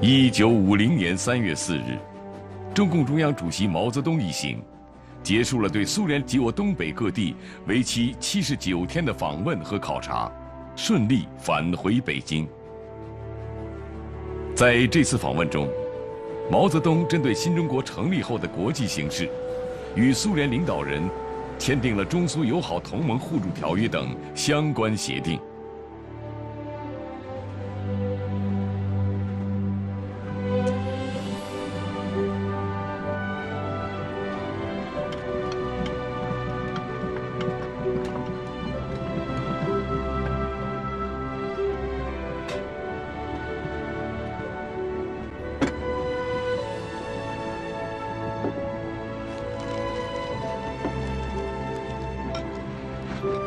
1950年3月4日，中共中央主席毛泽东一行结束了对苏联及我东北各地为期79天的访问和考察，顺利返回北京。在这次访问中，毛泽东针对新中国成立后的国际形势，与苏联领导人签订了中苏友好同盟互助条约等相关协定。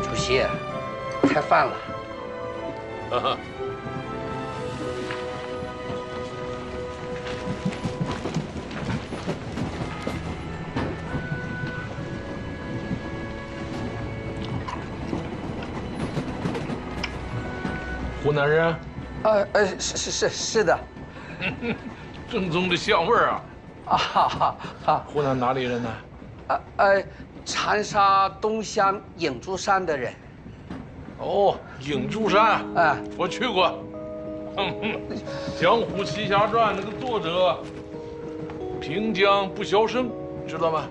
主席，开饭了。湖南人？是的。正宗的香味儿啊！湖南哪里人呢？长沙东乡影珠山的人。哦，影珠山，我去过。《江湖奇侠传》那个作者平江不肖生，知道吗？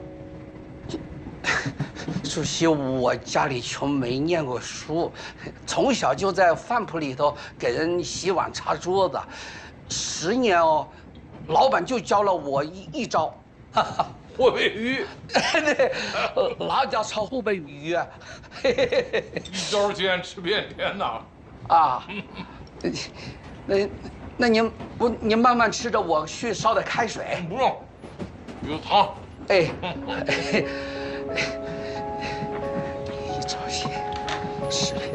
主席，我家里穷，没念过书，从小就在饭铺里头给人洗碗擦桌子，10年哦，老板就教了我一招。湖北鱼，对，辣椒炒湖北鱼啊，一招鲜吃遍天呐！啊，那您慢慢吃着，我去烧点开水。不用，有汤。哎，一招鲜吃遍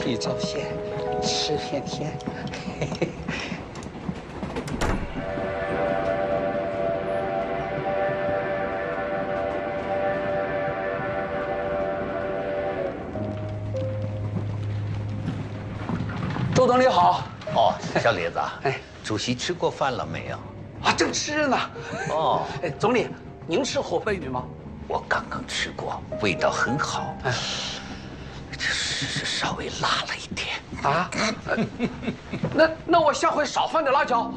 天，一招鲜吃遍天。周总理好。哦，小李子，主席吃过饭了没有？啊，正吃呢。哦，总理，您吃湖北鱼吗？我刚刚吃过，味道很好。是稍微辣了一点啊。那我下回少放点辣椒。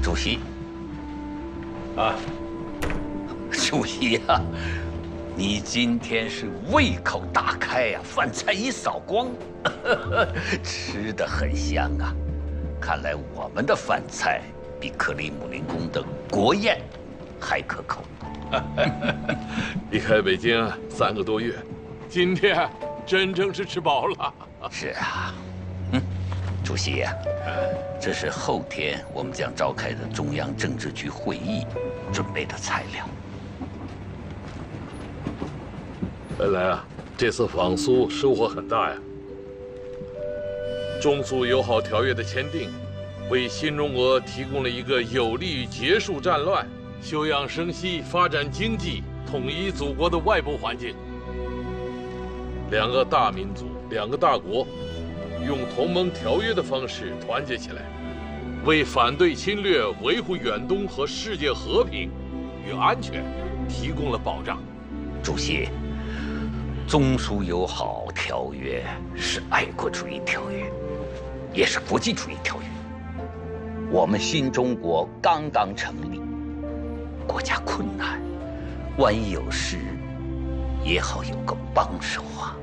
主席，啊，主席啊，你今天是胃口大开呀，饭菜一扫光，吃得很香啊。看来我们的饭菜比克里姆林宫的国宴还可口。离开北京3个多月，今天真正是吃饱了。是啊，主席呀，这是后天我们将召开的中央政治局会议准备的材料。原来啊，这次访苏收获很大呀。中苏友好条约的签订，为新中国提供了一个有利于结束战乱、休养生息、发展经济、统一祖国的外部环境。2个大民族、2个大国，用同盟条约的方式团结起来，为反对侵略、维护远东和世界和平与安全提供了保障。主席，中苏友好条约是爱国主义条约，也是国际主义条约。我们新中国刚刚成立，国家困难，万一有事，也好有个帮手啊。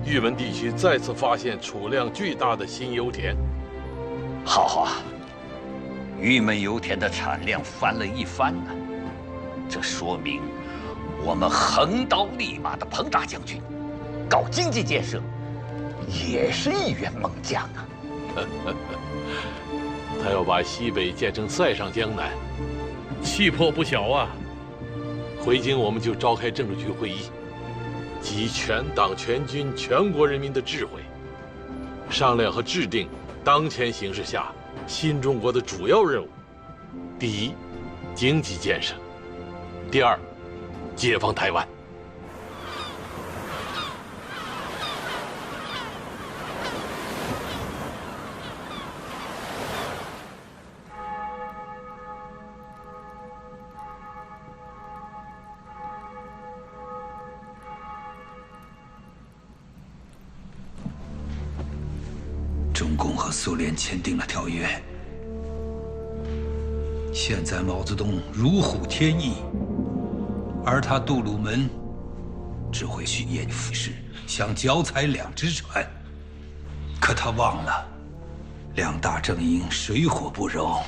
玉门地区再次发现储量巨大的新油田。好啊，玉门油田的产量翻了一番呢，这说明我们横刀立马的彭大将军搞经济建设也是一员猛将啊。他要把西北建成塞上江南，气魄不小啊。回京我们就召开政治局会议，集全党全军全国人民的智慧，商量和制定当前形势下新中国的主要任务。第一，经济建设；第二，解放台湾。共和苏联签订了条约。现在毛泽东如虎添翼，而他杜鲁门只会虚言附势，想脚踩两只船。可他忘了，两大阵营水火不容。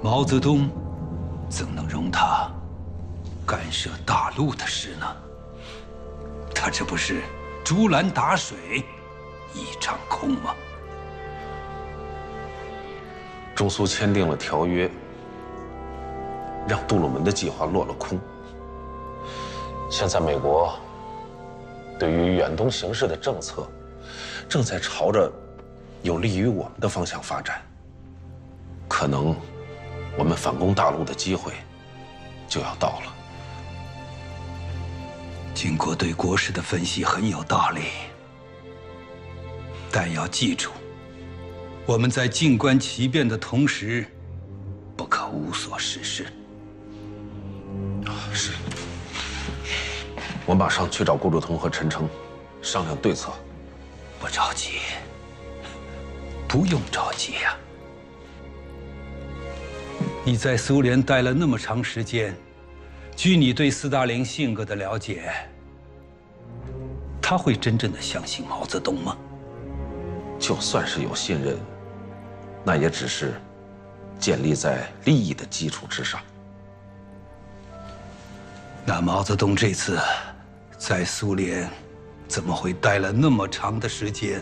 毛泽东怎能容他干涉大陆的事呢？他这不是竹篮打水一场空吗？中苏签订了条约，让杜鲁门的计划落了空。现在美国对于远东形势的政策，正在朝着有利于我们的方向发展。可能我们反攻大陆的机会就要到了。经过对国事的分析很有道理，但要记住，我们在静观其变的同时，不可无所事事。是，我马上去找顾祝同和陈诚商量对策。不着急，不用着急呀。你在苏联待了那么长时间，据你对斯大林性格的了解，他会真正的相信毛泽东吗？就算是有信任，那也只是建立在利益的基础之上。那毛泽东这次在苏联怎么会待了那么长的时间？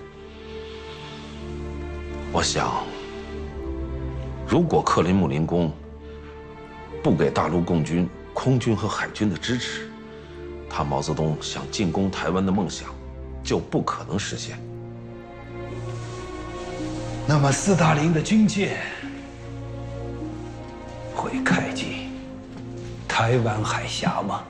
我想，如果克林姆林宫不给大陆共军空军和海军的支持，他毛泽东想进攻台湾的梦想就不可能实现。那么斯大林的军舰会开进台湾海峡吗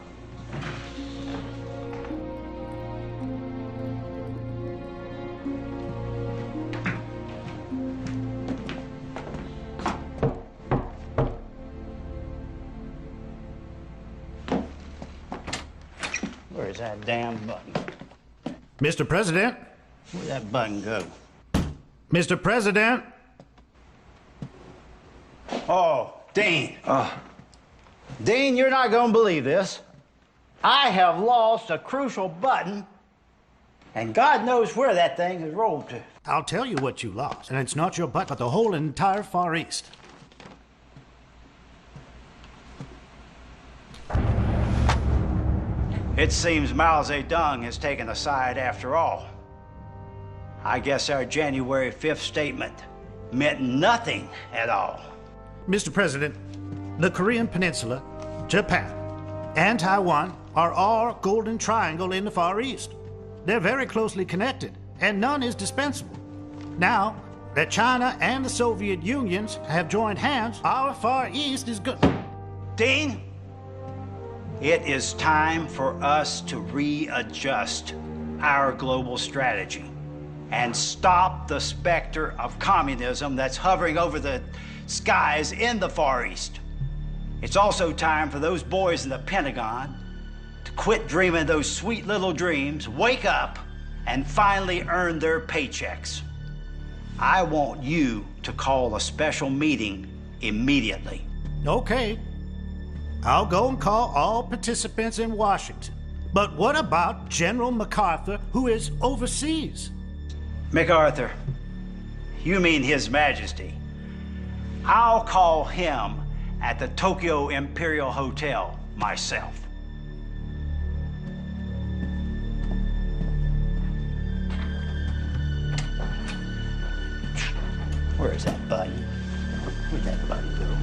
？Where's that damn button? Mr. President? Where'd that button go? Mr. President? Oh, Dean. Dean, you're not going to believe this. I have lost a crucial button, and God knows where that thing has rolled to. I'll tell you what you lost, and it's not your butt, but the whole entire Far East. It seems Mao Zedong has taken a side after all. I guess our January 5th statement meant nothing at all. Mr. President, the Korean Peninsula, Japan, and Taiwan are our golden triangle in the Far East. They're very closely connected, and none is dispensable. Now that China and the Soviet Unions have joined hands, our Far East is good. Dean, it is time for us to readjust our global strategy and stop the specter of communism that's hovering over the skies in the Far East. It's also time for those boys in the Pentagon to quit dreaming those sweet little dreams, wake up, and finally earn their paychecks. I want you to call a special meeting immediately. Okay. I'll go and call all participants in Washington. But what about General MacArthur, who is overseas? MacArthur, you mean His Majesty. I'll call him at the Tokyo Imperial Hotel myself. Where's that button? Where'd that button go?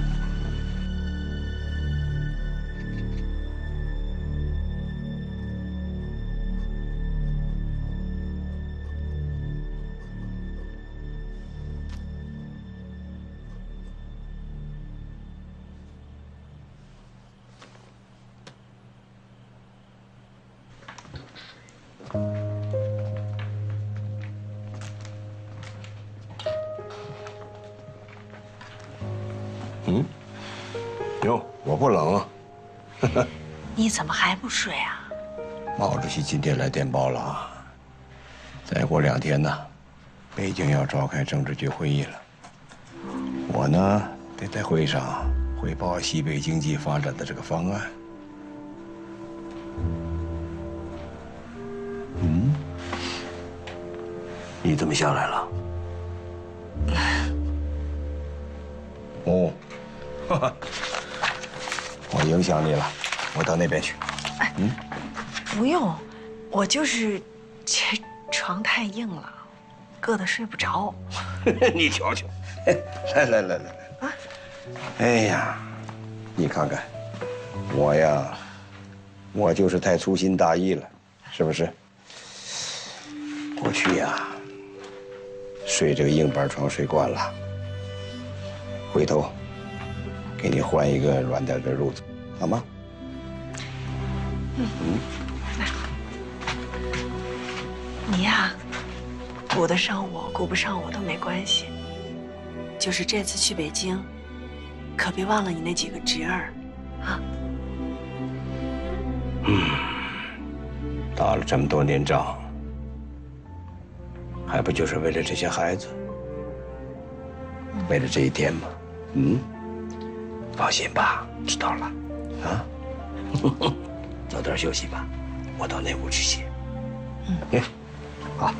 哟，我不冷啊。你怎么还不睡啊？毛主席今天来电报了，再过2天呢，北京要召开政治局会议了，我呢得在会上汇报西北经济发展的这个方案。你怎么下来了？哦，我影响你了，我到那边去。不用，我就是这床太硬了，硌得睡不着。你瞧瞧，来，哎呀，你看看，我呀，我就是太粗心大意了，是不是？过去呀，睡这个硬板床睡惯了，回头给你换一个软点的褥子，好吗？你呀，顾得上我，顾不上我都没关系。就是这次去北京，可别忘了你那几个侄儿，啊。打了这么多年仗，还不就是为了这些孩子，为了这一天吗？放心吧，知道了，啊，早点休息吧，我到内屋去写。好。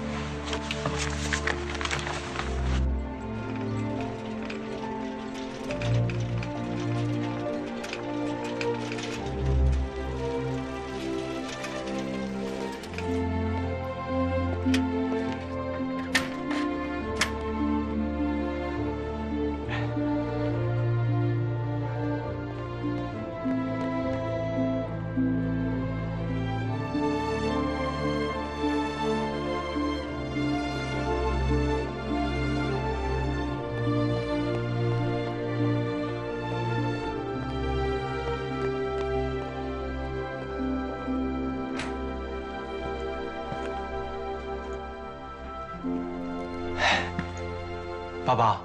爸爸。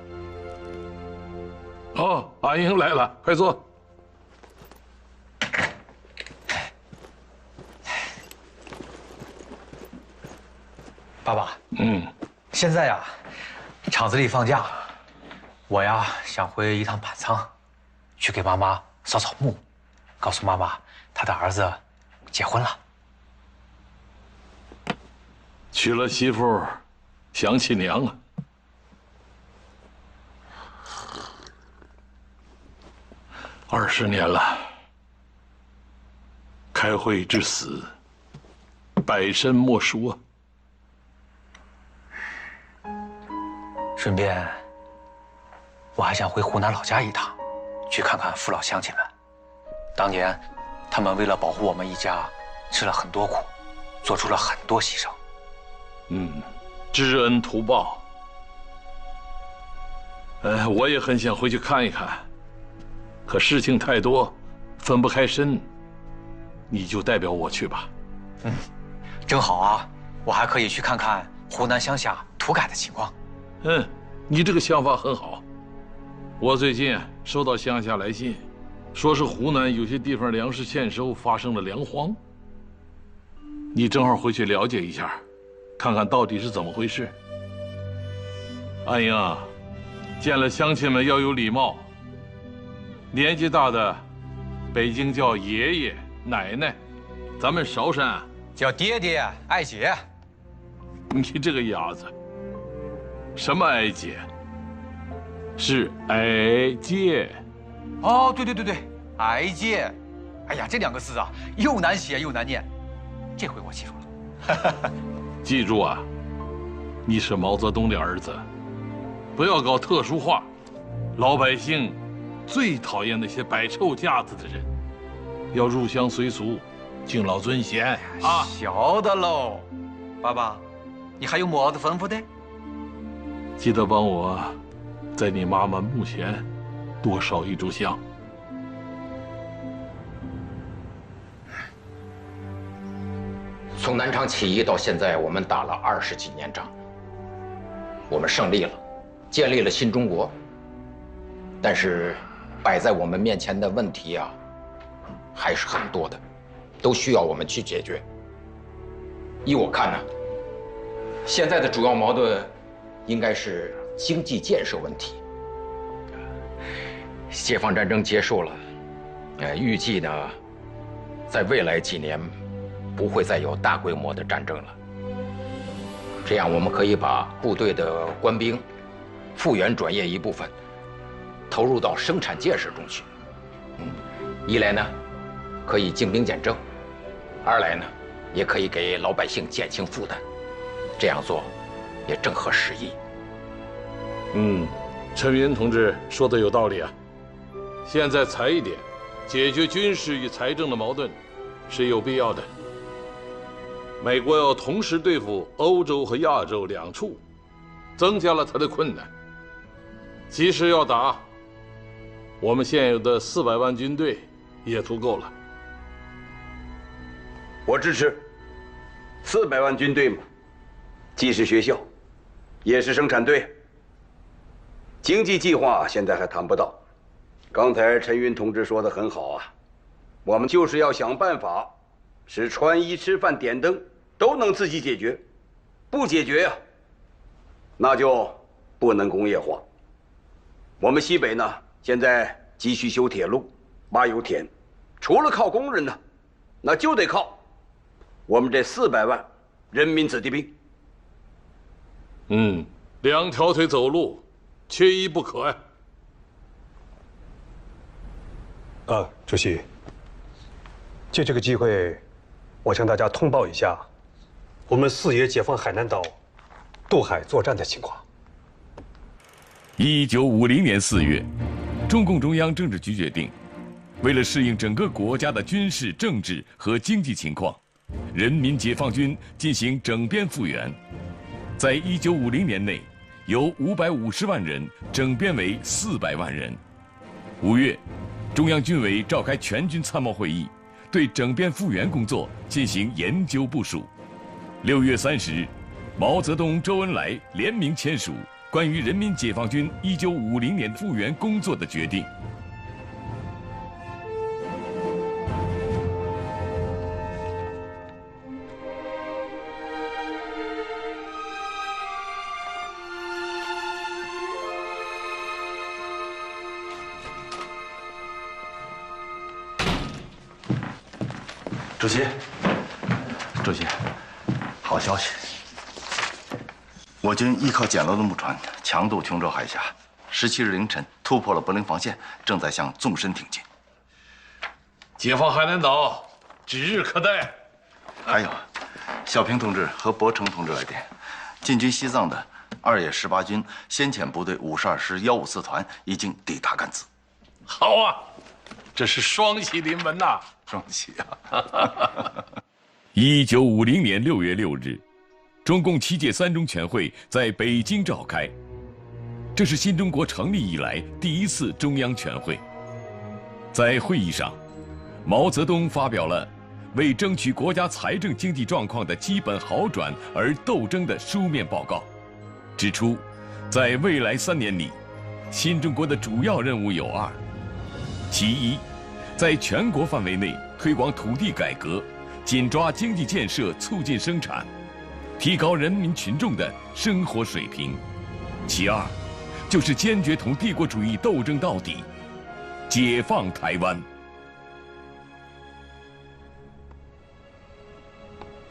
哦，阿英来了，快坐。爸爸，现在呀，厂子里放假，我呀想回一趟板仓，去给妈妈扫扫墓，告诉妈妈她的儿子结婚了。娶了媳妇，想起娘啊。20年了，开会至死，百身莫属啊。顺便，我还想回湖南老家一趟，去看看父老乡亲们。当年，他们为了保护我们一家，吃了很多苦，做出了很多牺牲。知恩图报。我也很想回去看一看，可事情太多，分不开身。你就代表我去吧。正好啊，我还可以去看看湖南乡下土改的情况。你这个想法很好。我最近收到乡下来信，说是湖南有些地方粮食欠收，发生了粮荒。你正好回去了解一下，看看到底是怎么回事。安英啊，见了乡亲们要有礼貌。年纪大的，北京叫爷爷奶奶，咱们韶山叫爹爹爱姐。你这个鸭子，什么哀姐？是哀姐。哦，对，哀姐。哎呀，这2个字啊，又难写又难念。这回我记住了。记住啊，你是毛泽东的儿子，不要搞特殊化。老百姓最讨厌那些摆臭架子的人，要入乡随俗，敬老尊贤啊。晓得喽，爸爸，你还有么子吩咐的？记得帮我，在你妈妈墓前多烧一炷香。从南昌起义到现在，我们打了20几年仗，我们胜利了，建立了新中国。但是，摆在我们面前的问题啊，还是很多的，都需要我们去解决。依我看呢，现在的主要矛盾应该是经济建设问题。解放战争结束了，预计呢，在未来几年不会再有大规模的战争了。这样，我们可以把部队的官兵复员转业一部分，投入到生产建设中去。一来呢，可以精兵简政；二来呢，也可以给老百姓减轻负担。这样做也正合时宜。陈云同志说的有道理啊。现在裁一点，解决军事与财政的矛盾，是有必要的。美国要同时对付欧洲和亚洲两处，增加了他的困难。即使要打，我们现有的400万军队也足够了。我支持。400万军队嘛，既是学校，也是生产队。经济计划现在还谈不到。刚才陈云同志说的很好啊，我们就是要想办法，使穿衣吃饭点灯都能自己解决。不解决呀，那就不能工业化。我们西北呢，现在急需修铁路、挖油田，除了靠工人呢，那就得靠我们这400万人民子弟兵。两条腿走路，缺一不可呀。主席，借这个机会，我向大家通报一下我们4野解放海南岛渡海作战的情况。1950年4月，中共中央政治局决定，为了适应整个国家的军事、政治和经济情况，人民解放军进行整编复员，在1950年内，由550万人整编为400万人。5月，中央军委召开全军参谋会议，对整编复员工作进行研究部署。6月30日，毛泽东、周恩来联名签署关于人民解放军1950年复员工作的决定。主席，好消息！我军依靠简陋的木船，强渡琼州海峡，17日凌晨突破了柏林防线，正在向纵深挺进。解放海南岛指日可待。还有，小平同志和柏成同志来电，进军西藏的2野18军先遣部队52师154团已经抵达甘孜。好啊，这是双喜临门呐！双喜啊！1950年6月6日，中共7届3中全会在北京召开，这是新中国成立以来第一次中央全会。在会议上，毛泽东发表了为争取国家财政经济状况的基本好转而斗争的书面报告，指出，在未来3年里，新中国的主要任务有2：其一，在全国范围内推广土地改革，紧抓经济建设，促进生产，提高人民群众的生活水平；其2，就是坚决同帝国主义斗争到底，解放台湾。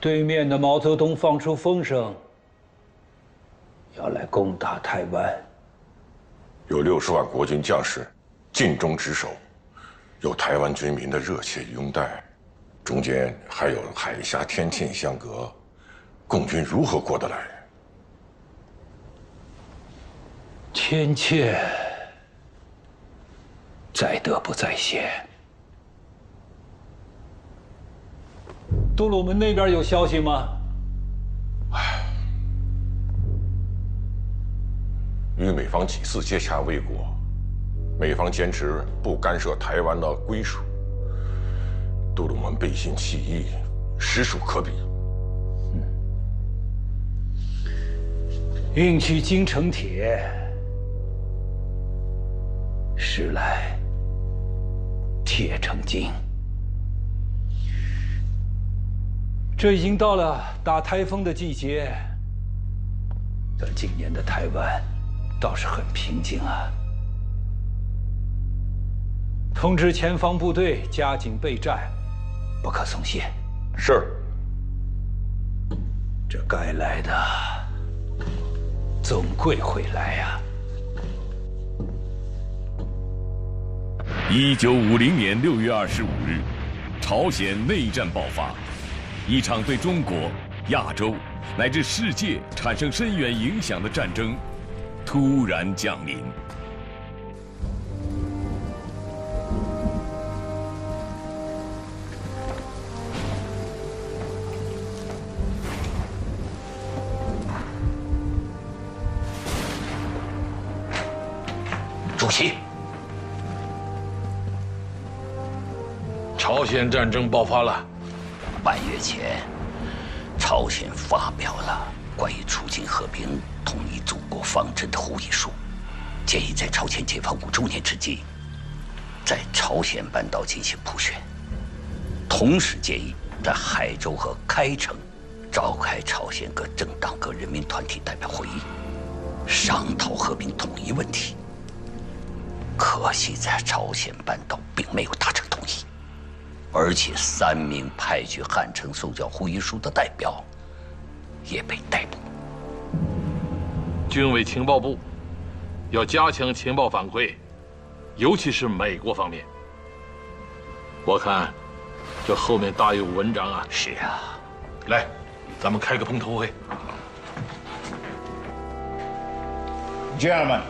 对面的毛泽东放出风声，要来攻打台湾。有60万国军将士尽忠职守，有台湾军民的热切拥戴，中间还有海峡天堑相隔，共军如何过得来？天堑在德不在先。杜鲁门那边有消息吗？与美方几次接洽未果，美方坚持不干涉台湾的归属，杜鲁门背信弃义，实属可鄙。运去京城铁，时来铁成金。这已经到了打台风的季节，这今年的台湾倒是很平静啊。通知前方部队加紧备战，不可松懈。是。这该来的总归会来呀。1950年6月25日，朝鲜内战爆发，一场对中国、亚洲乃至世界产生深远影响的战争突然降临。主席，朝鲜战争爆发了。半月前，朝鲜发表了关于促进和平、统一祖国方针的会议书，建议在朝鲜解放5周年之际，在朝鲜半岛进行普选，同时建议在海州和开城召开朝鲜各政党、各人民团体代表会议，商讨和平统一问题。可惜在朝鲜半岛并没有达成统一，而且3名派去汉城送交会议书的代表也被逮捕。军委情报部要加强情报反馈，尤其是美国方面。我看这后面大有文章啊。是啊，来，咱们开个碰头会。Gentlemen,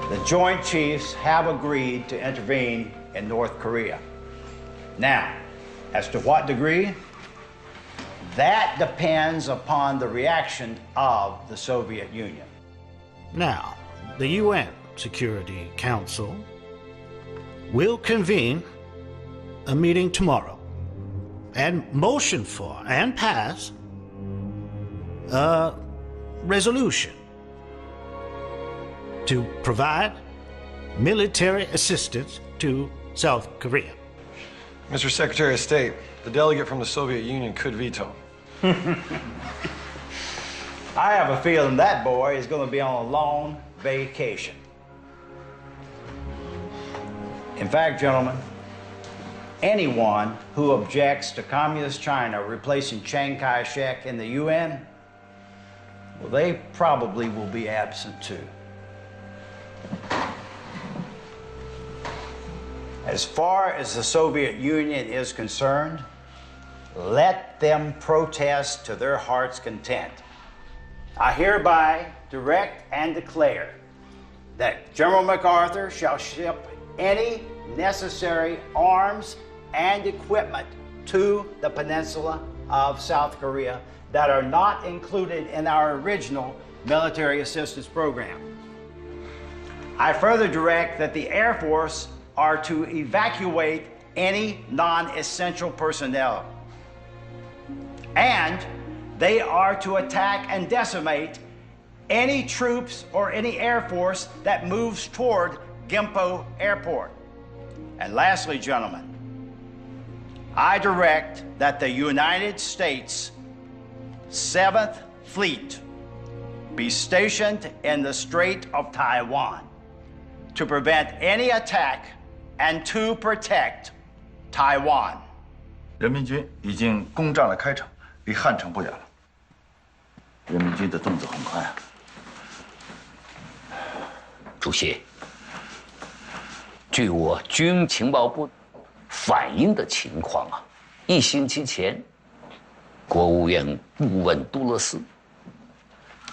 the Joint Chiefs have agreed to intervene in North Korea. Now, as to what degree, that depends upon the reaction of the Soviet Union. Now, the UN Security Council will convene a meeting tomorrow and motion for and pass a resolution to provide military assistance to South Korea. Mr. Secretary of State, the delegate from the Soviet Union could veto. I have a feeling that boy is going to be on a long vacation. In fact, gentlemen, anyone who objects to Communist China replacing Chiang Kai-shek in the UN, well, they probably will be absent too. As far as the Soviet Union is concerned, let them protest to their heart's content. I hereby direct and declare that General MacArthur shall ship any necessary arms and equipment to the peninsula of South Korea that are not included in our original military assistance program. I further direct that the Air Force are to evacuate any non-essential personnel. And they are to attack and decimate any troops or any Air Force that moves toward Gimpo Airport. And lastly, gentlemen, I direct that the United States 7th Fleet be stationed in the Strait of Taiwan to prevent any attack and to protect Taiwan. 人民军已经攻占了开城，离汉城不远了。人民军的动作很快啊。主席，据我军情报部反映的情况啊，1星期前，国务院顾问杜勒斯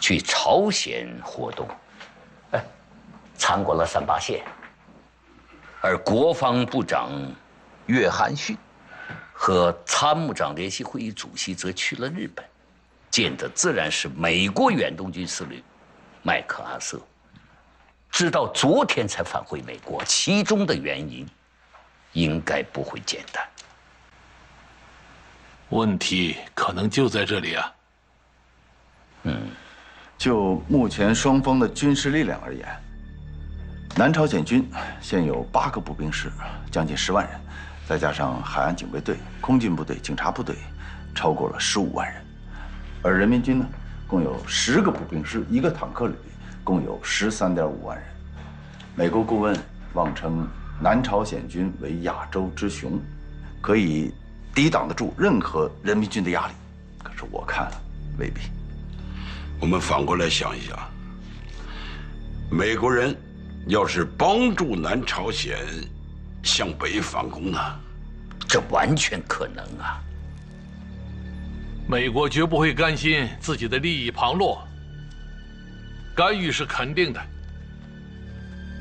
去朝鲜活动，参观了3·8线，而国防部长岳涵逊和参谋长联席会议主席则去了日本，见的自然是美国远东军司令麦克阿瑟。直到昨天才返回美国，其中的原因应该不会简单。问题可能就在这里啊。就目前双方的军事力量而言，南朝鲜军现有8个步兵师，将近10万人，再加上海岸警卫队、空军部队、警察部队，超过了15万人。而人民军呢，共有10个步兵师，1个坦克旅，共有13.5万人。美国顾问妄称南朝鲜军为亚洲之雄，可以抵挡得住任何人民军的压力。可是我看了，未必。我们反过来想一想，美国人要是帮助南朝鲜向北反攻呢？这完全可能啊！美国绝不会甘心自己的利益旁落，干预是肯定的。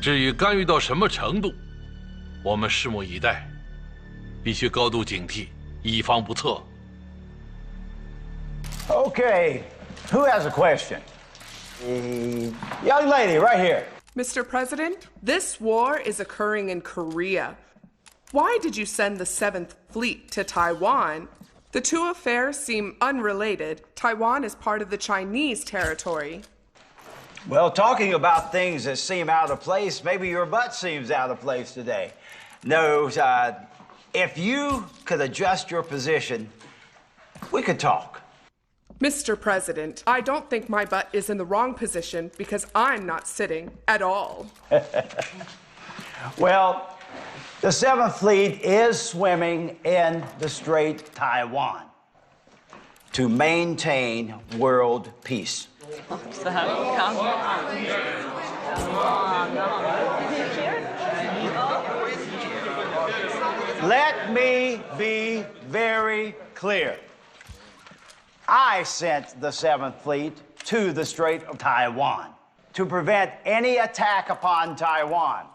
至于干预到什么程度，我们拭目以待，必须高度警惕，以防不测。Okay, who has a question? Young lady, right here. Mr. President, this war is occurring in Korea. Why did you send the 7th Fleet to Taiwan? The two affairs seem unrelated. Taiwan is part of the Chinese territory. Well, talking about things that seem out of place, maybe your butt seems out of place today. No, if you could adjust your position, we could talk. Mr. President, I don't think my butt is in the wrong position because I'm not sitting at all. Well, the 7th Fleet is swimming in the Strait of Taiwan to maintain world peace. Let me be very clear. I sent the 7th Fleet to the Strait of Taiwan to prevent any attack upon Taiwan.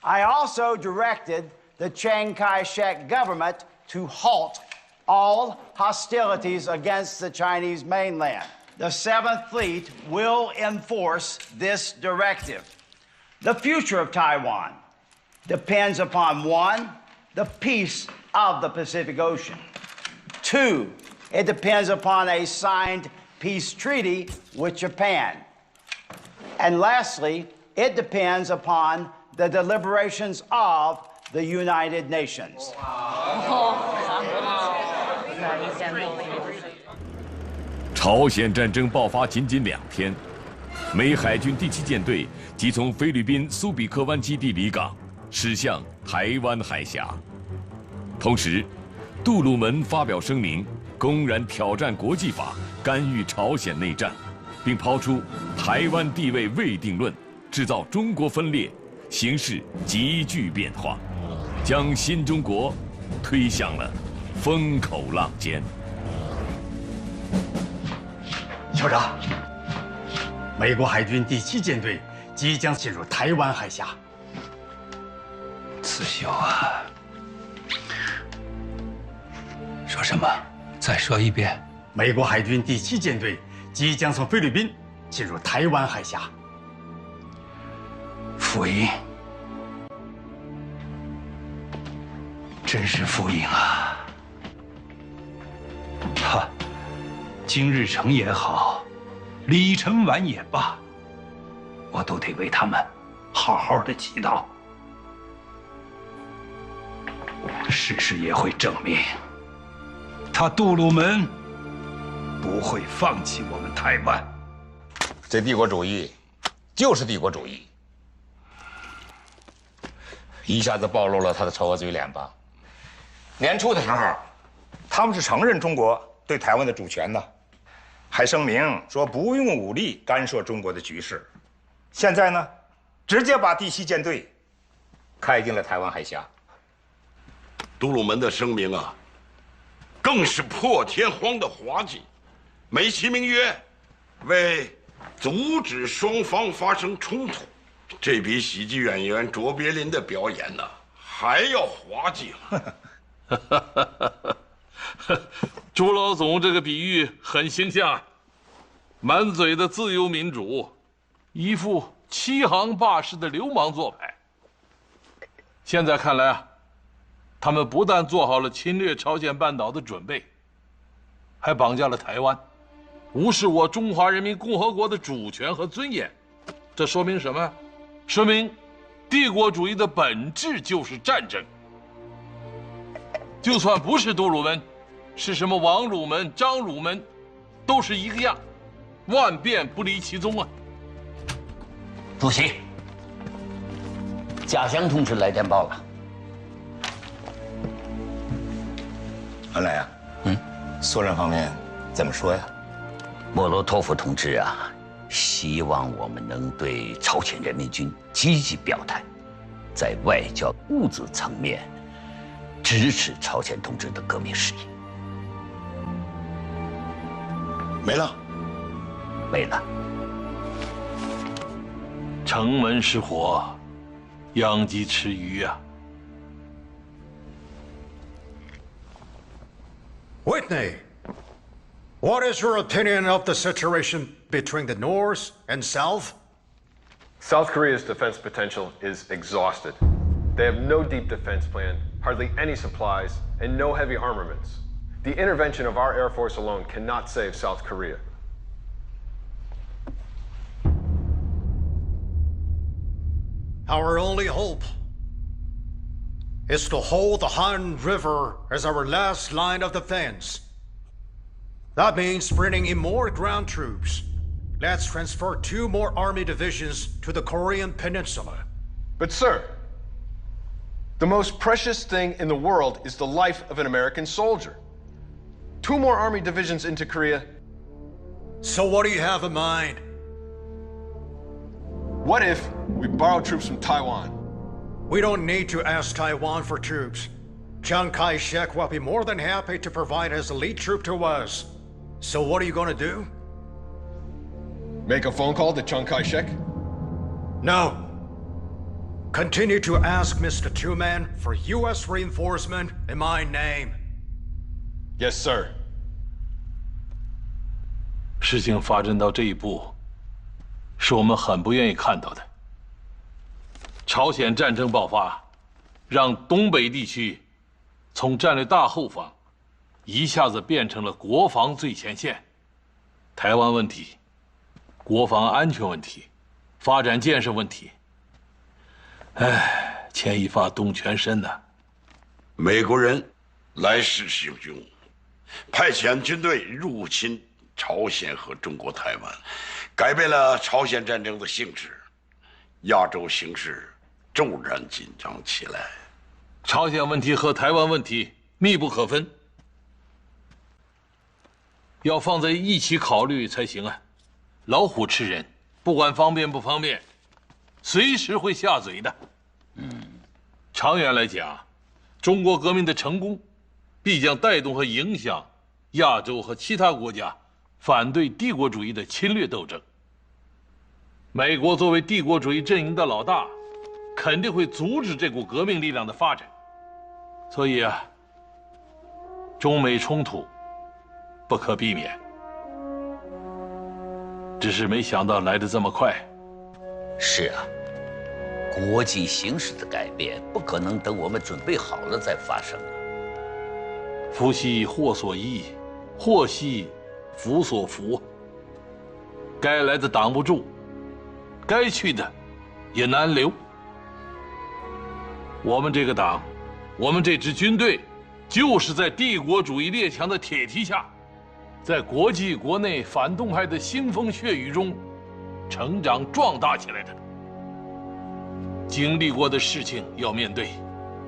I also directed the Chiang Kai-shek government to halt all hostilities against the Chinese mainland. The 7th Fleet will enforce this directive. The future of Taiwan depends upon 1, the peace of the Pacific Ocean. 2, it depends upon a signed peace treaty with Japan. And lastly, it depends upon the deliberations of the United Nations. 朝鲜战争爆发仅2天，美海军第7舰队即从菲律宾苏比克湾基地离港，驶向台湾海峡。同时，杜鲁门发表声明，公然挑战国际法，干预朝鲜内战，并抛出台湾地位未定论，制造中国分裂，形势急剧变化，将新中国推向了风口浪尖。酋长，美国海军第7舰队即将进入台湾海峡。慈禧啊，说什么？再说一遍。美国海军第7舰队即将从菲律宾进入台湾海峡。福音，真是福音啊！哈，金日成也好，李承晚也罢，我都得为他们好好的祈祷。事实也会证明，他杜鲁门不会放弃我们台湾。这帝国主义就是帝国主义，一下子暴露了他的丑恶嘴脸吧。年初的时候，他们是承认中国对台湾的主权呢，还声明说不用武力干涉中国的局势。现在呢，直接把第7舰队开进了台湾海峡。杜鲁门的声明啊，更是破天荒的滑稽，美其名曰为阻止双方发生冲突，这比喜剧演员卓别林的表演呢还要滑稽。朱老总这个比喻很形象，满嘴的自由民主，一副欺行霸市的流氓做派。现在看来啊，他们不但做好了侵略朝鲜半岛的准备，还绑架了台湾，无视我中华人民共和国的主权和尊严。这说明什么？说明帝国主义的本质就是战争。就算不是杜鲁门，是什么王鲁门、张鲁门，都是一个样，万变不离其宗啊。主席，贾祥同志来电报了。原来呀，苏联方面怎么说呀？莫洛托夫同志啊，希望我们能对朝鲜人民军积极表态，在外交物质层面支持朝鲜同志的革命事业。没了，没了。城门失火，殃及池鱼啊！ Whitney, what is your opinion of the situation between the North and South? South Korea's defense potential is exhausted. They have no deep defense plan, hardly any supplies, and no heavy armaments. The intervention of our Air Force alone cannot save South Korea. Our only hope is to hold the Han River as our last line of defense. That means bringing in more ground troops. Let's transfer 2 more army divisions to the Korean Peninsula. But sir, the most precious thing in the world is the life of an American soldier. 2 more army divisions into Korea. So what do you have in mind? What if we borrow troops from Taiwan? We don't need to ask Taiwan for troops. Chiang Kai-shek will be more than happy to provide his elite troop to us. So what are you going to do? Make a phone call to Chiang Kai-shek? No. Continue to ask Mr. Truman for U.S. reinforcement in my name. Yes, sir. 事情发展到这一步，是我们很不愿意看到的。朝鲜战争爆发，让东北地区从战略大后方一下子变成了国防最前线。台湾问题、国防安全问题、发展建设问题，哎，牵一发动全身呐。美国人来势汹汹，派遣军队入侵朝鲜和中国台湾，改变了朝鲜战争的性质，亚洲形势骤然紧张起来。朝鲜问题和台湾问题密不可分，要放在一起考虑才行啊！老虎吃人，不管方便不方便，随时会下嘴的。长远来讲，中国革命的成功，必将带动和影响亚洲和其他国家反对帝国主义的侵略斗争。美国作为帝国主义阵营的老大，肯定会阻止这股革命力量的发展。所以啊，中美冲突不可避免，只是没想到来得这么快。是啊，国际形势的改变不可能等我们准备好了再发生啊。福兮祸所依，祸兮福所伏。该来的挡不住，该去的也难留。我们这个党，我们这支军队，就是在帝国主义列强的铁蹄下，在国际国内反动派的腥风血雨中成长壮大起来的。经历过的事情要面对，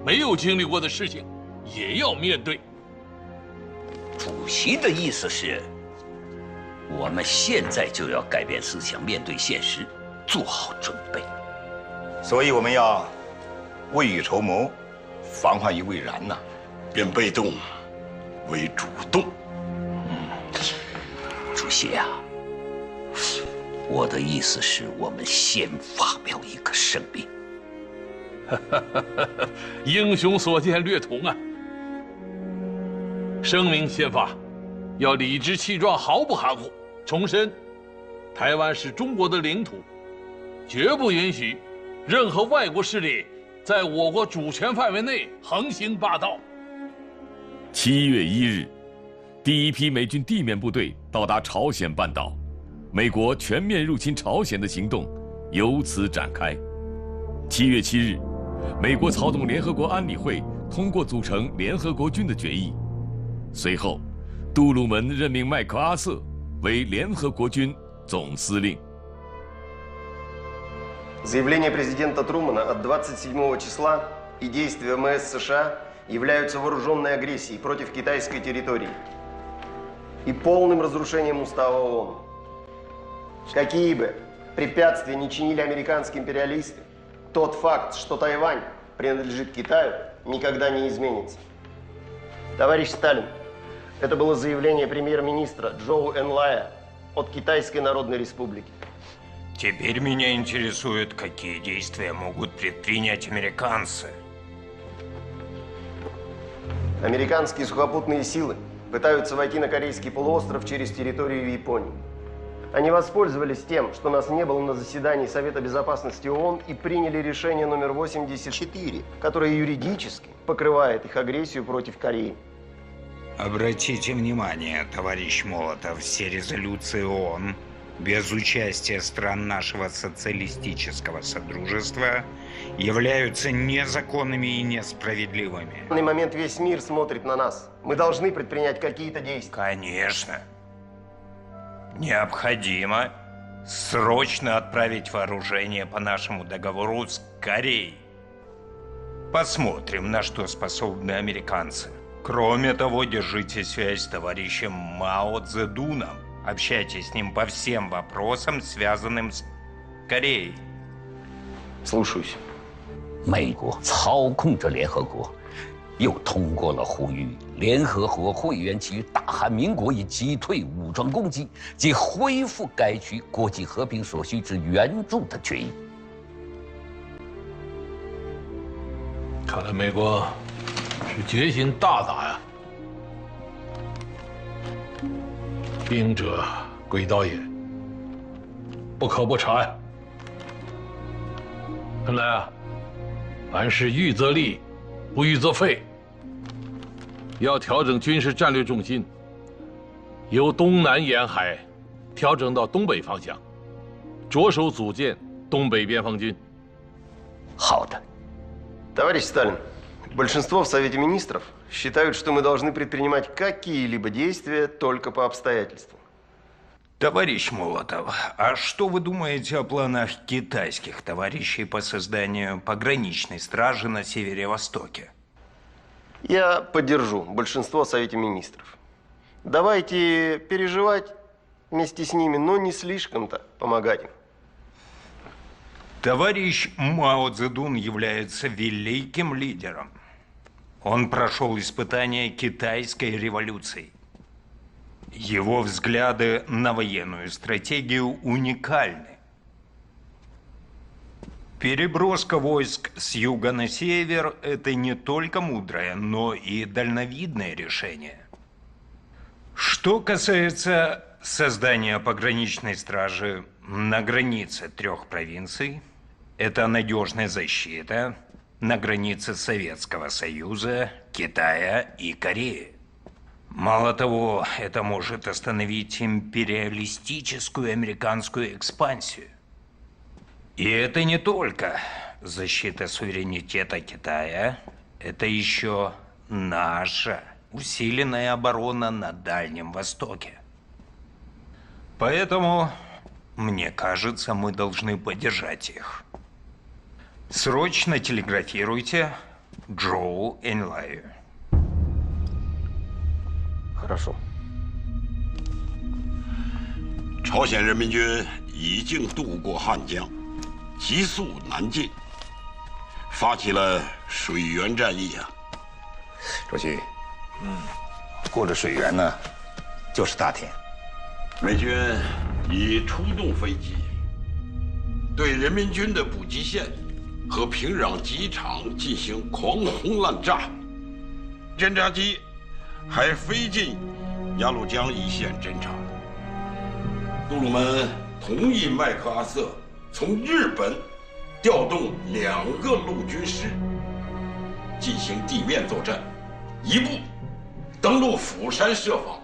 没有经历过的事情也要面对。主席的意思是，我们现在就要改变思想，面对现实，做好准备。所以我们要未雨绸缪，防患于未然呐，变被动为主动。主席啊，我的意思是我们先发表一个声明。英雄所见略同啊！声明宪法要理直气壮，毫不含糊，重申台湾是中国的领土，绝不允许任何外国势力在我国主权范围内横行霸道。7月1日，第一批美军地面部队到达朝鲜半岛，美国全面入侵朝鲜的行动由此展开。7月7日，美国操纵联合国安理会通过组成联合国军的决议。随后，杜鲁门任命麦克阿瑟为联合国军总司令。 Заявление президента Трумэна от 27 числа и действия ВМС США являются вооруженной агрессией против китайской территории и полным разрушением устава ООН. Какие бы препятствия не чинили американские империалисты, тот факт, что Тайвань принадлежит Китаю, никогда не изменится. Товарищ Сталин, это было заявление премьер-министра Чжоу Энлая от Китайской Народной Республики. Теперь меня интересует, какие действия могут предпринять американцы. Американские сухопутные силы пытаются войти на Корейский полуостров через территорию Японии. Они воспользовались тем, что нас не было на заседании Совета Безопасности ООН и приняли решение номер 84, которое юридически покрывает их агрессию против Кореи. Обратите внимание, товарищ Молотов, все резолюции ООН без участия стран нашего социалистического содружества являются незаконными и несправедливыми. В данный момент весь мир смотрит на нас. Мы должны предпринять какие-то действия. Конечно. Необходимо срочно отправить вооружение по нашему договору с Кореей. Посмотрим, на что способны американцы. Кроме того, держите связь с товарищем Мао Цзэдуном. Общайтесь с ним по всем вопросам, связанным с Кореей. Слушаюсь. 美国操控着联合国，又通过了呼吁联合国会员给予大韩民国以击退武装攻击及恢复该区国际和平所需之援助的决议。看来美国是决心大打呀！兵者，诡道也，不可不察呀。看来啊，凡事预则立，不预则废。要调整军事战略重心，由东南沿海调整到东北方向，着手组建东北边防军。好的。 Товарищ Сталин, большинство в Совете Министров считают, что мы должны предпринимать какие-либо действия только по обстоятельствам. Товарищ Молотов, а что вы думаете о планах китайских товарищей по созданию пограничной стражи на севере-востоке? Я поддержу большинство в Совете Министров. Давайте переживать вместе с ними, но не слишком-то помогать им. Товарищ Мао Цзэдун является великим лидером. Он прошел испытания китайской революции. Его взгляды на военную стратегию уникальны. Переброска войск с юга на север – это не только мудрое, но и дальновидное решение. Что касается создания пограничной стражи на границе 3 провинций, это надежная защита на границе Советского Союза, Китая и Кореи. Мало того, это может остановить империалистическую американскую экспансию. И это не только защита суверенитета Китая, это еще наша усиленная оборона на Дальнем Востоке. Поэтому, мне кажется, мы должны поддержать их. Срочно телеграфируйте Чжоу Энлаю. Хорошо. 朝鲜人民军已经渡过汉江，急速南进，发起了水源战役啊！主席，过了水源呢，就是大田。美军已出动飞机，对人民军的补给线和平壤机场进行狂轰滥炸，侦察机还飞进鸭绿江一线侦察。杜鲁门同意麦克阿瑟从日本调动2个陆军师进行地面作战，一部登陆釜山设防，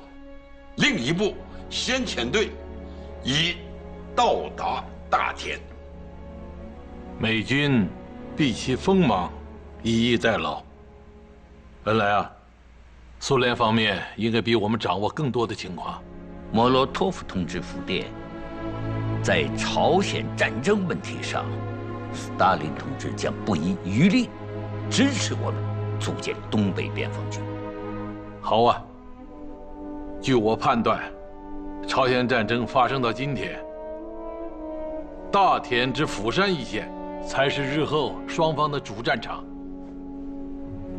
另一部先遣队已到达大田。美军避其锋芒，以逸待劳。恩来啊，苏联方面应该比我们掌握更多的情况。莫洛托夫同志复电，在朝鲜战争问题上，斯大林同志将不遗余力支持我们组建东北边防军。好啊。据我判断，朝鲜战争发生到今天，大田至釜山一线才是日后双方的主战场，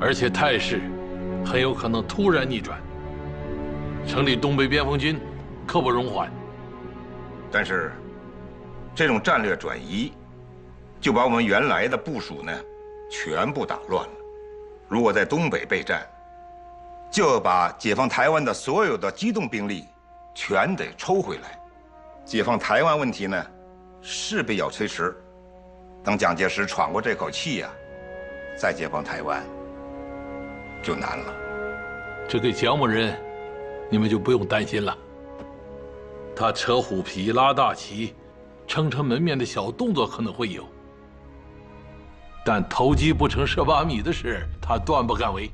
而且态势很有可能突然逆转。成立东北边锋军刻不容缓。但是，这种战略转移，就把我们原来的部署呢，全部打乱了。如果在东北备战，就要把解放台湾的所有的机动兵力全得抽回来。解放台湾问题呢，势必要推迟。等蒋介石喘过这口气呀，再解放台湾就难了。这个蒋某人，你们就不用担心了。他扯虎皮、拉大旗、撑撑门面的小动作可能会有，但投机不成蚀把米的事，他断不敢为。